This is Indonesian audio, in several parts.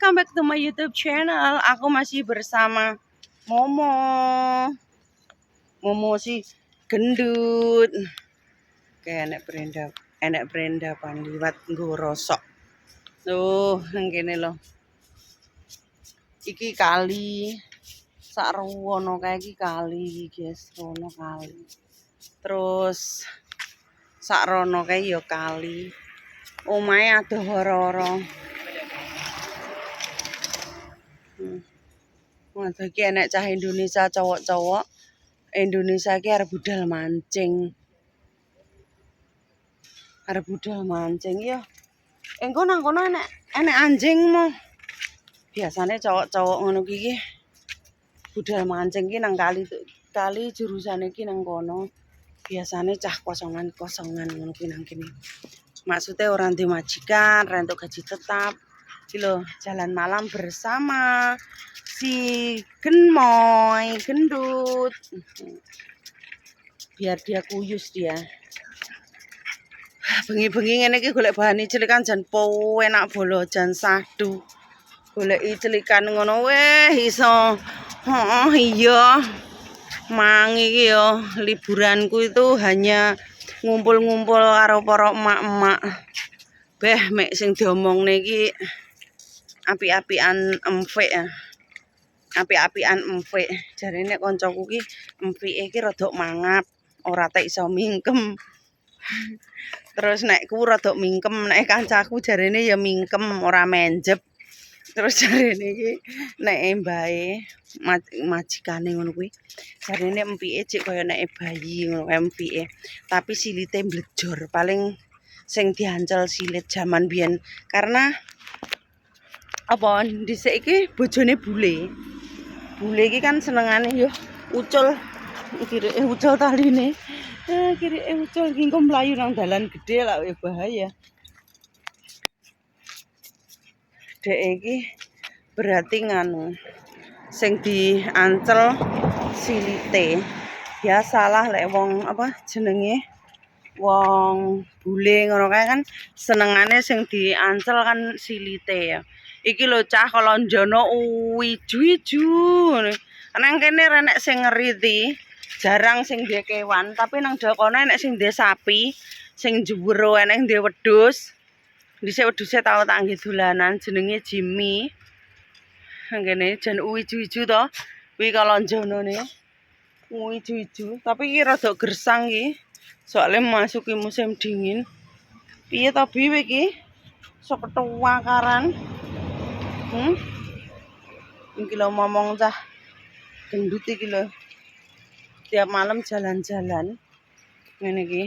welcome back to my YouTube channel. Aku masih bersama Momo. Momo si gendut. Kayak enek Brenda panliwat nggo rosok. Tuh, nang kene lho. Iki kali sak ruwono kae iki kali, guys. Rono kali. Terus sak rono kae ya kali. Omahe adoh ora-ora. Wah, iki enek cah Indonesia cowok-cowok. Indonesia iki arep budal mancing. Arep budal mancing ya. Engko nang kono enek anjing mo. Biasane cowok-cowok ngono iki budal mancing ki nang kali jurusan iki nang kono. Biasane cah kosongan ngono ki nang kene. Maksudnya orang di majikan, rentuk gaji tetap. Iki lho, jalan malam bersama si Genmoy, gendut. Biar dia kuyus dia. Bengi-bengi ngene iki golek bahan icilikan jan po enak bolo jan sadu. Golek icilikan ngono weh iso. Oh iya. Mang iki yo liburanku itu hanya ngumpul-ngumpul karo para emak-emak. Beh mek sing diomongne iki api-apian empik ya. Api-apian empik. Jarine kancaku ki empike iki rada mangap, ora tek iso mingkem. Terus nekku rada mingkem, nek kancaku jarine ya mingkem ora menjep. Terus jarine iki nek mbae majikane ngono kuwi. Jarine empike cek kaya nek bayi ngono empike. Tapi silite mblejor, paling sing diancel silit jaman biyen. Karena apa dhisik iki bojone bule. Bule iki kan senengane yo ucul kirike ucul taline. Kirike ucul iki engko mlayu nang dalan gedhe lak bahaya. Dek iki berarti nganu sing diancel silite. Biasalah lek wong apa jenenge wong bule ngono kae kan senengane sing diancel kan silite ya. Iki lho cah kolonjono uiju-iju. Nang kene renek sing ngeriti, jarang sing duwe kewan, tapi nang kono enek sing duwe sapi, sing jero enek duwe wedhus. Dhisik wedhuse tau tak nggih dolanan jenenge Jimmy. Nang kene jan uiju-iju to. Kuwi kolonjonone. Uiju-iju, tapi iki rada gersang iki. Soalnya masuki musim dingin. Piye to biwe iki? Sok ketuakaran. Iki lho momong cah gendut iki lho. Tiap malam jalan-jalan. Ngene iki.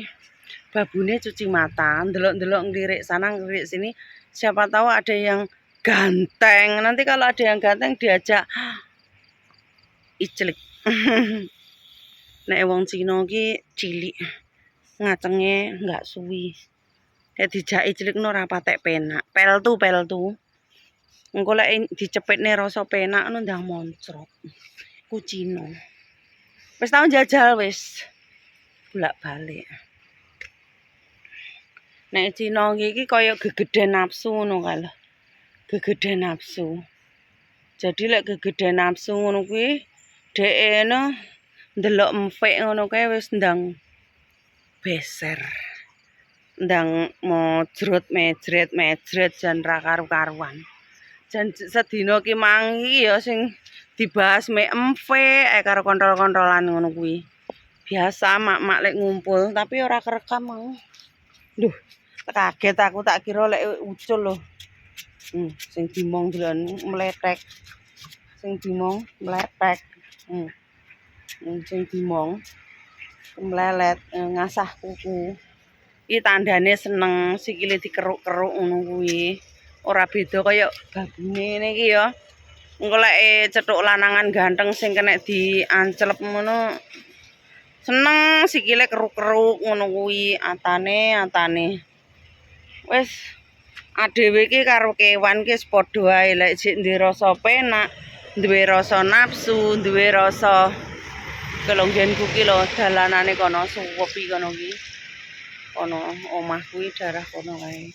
Babune cuci mata, ndelok-ndelok ngelirik sana ngelirik sini. Siapa tahu ada yang ganteng. Nanti kalau ada yang ganteng diajak iclik. Nek wong Cina iki cilik. Ngacenge enggak suwi. Kayak dijak iclikno ora patek penak. Peltu. Engko lek dicepitne rasa penak ngono ndang moncrot. Ku Cina. Wis tau njajal wis. Bolak-balik. Nek Cina iki kaya gegeden nafsu ngono kae lho. Gegeden nafsu. Jadi lek gegeden nafsu ngono kuwi dheke ndelok empik ngono kae wis ndang beser. Ndang mojrot mejret jan ra karu-karuan. Jan sedina ki mangi ya sing dibahas mek empik karo kontrol-kontrolan ngono kuwi. Biasa mak-mak lek ngumpul tapi ora kerekam mau. Duh, kaget aku tak kira lek ucul lho. Sing dimong dolan meletek. Sing dimong meletek. Sing dimong melelet ngasah kuku. Iki tandane seneng sikile dikeruk-keruk ngono kuwi. Ora beda kaya babune ngene iki ya. Engko lek cethuk lanangan ganteng sing kena diancelep ngono seneng sikile keruk-keruk ngono kuwi atane. Wis adewe iki karo kewan ki padha ae lek sik duwe rasa penak, duwe rasa nafsu, duwe rasa kelonggenku ki lho dalanane kono suwepi kono ki. Kono omah kuwi daerah kono kae.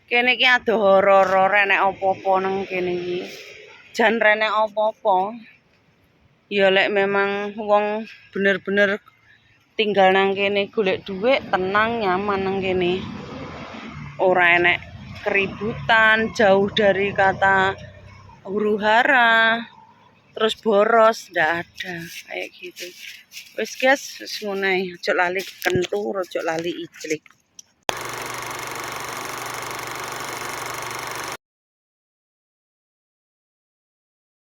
Kene iki adoh horor renek apa-apa nang kene iki. Jan renek apa-apa. Ya lek memang wong bener-bener tinggal nang kene golek duit, tenang, nyaman nang kene. Ora enek keributan, jauh dari kata huru-hara, terus boros, ndak ada kayak gitu. Wis guys, wis ngono ae. Aja lali kentu, aja lali ijlik.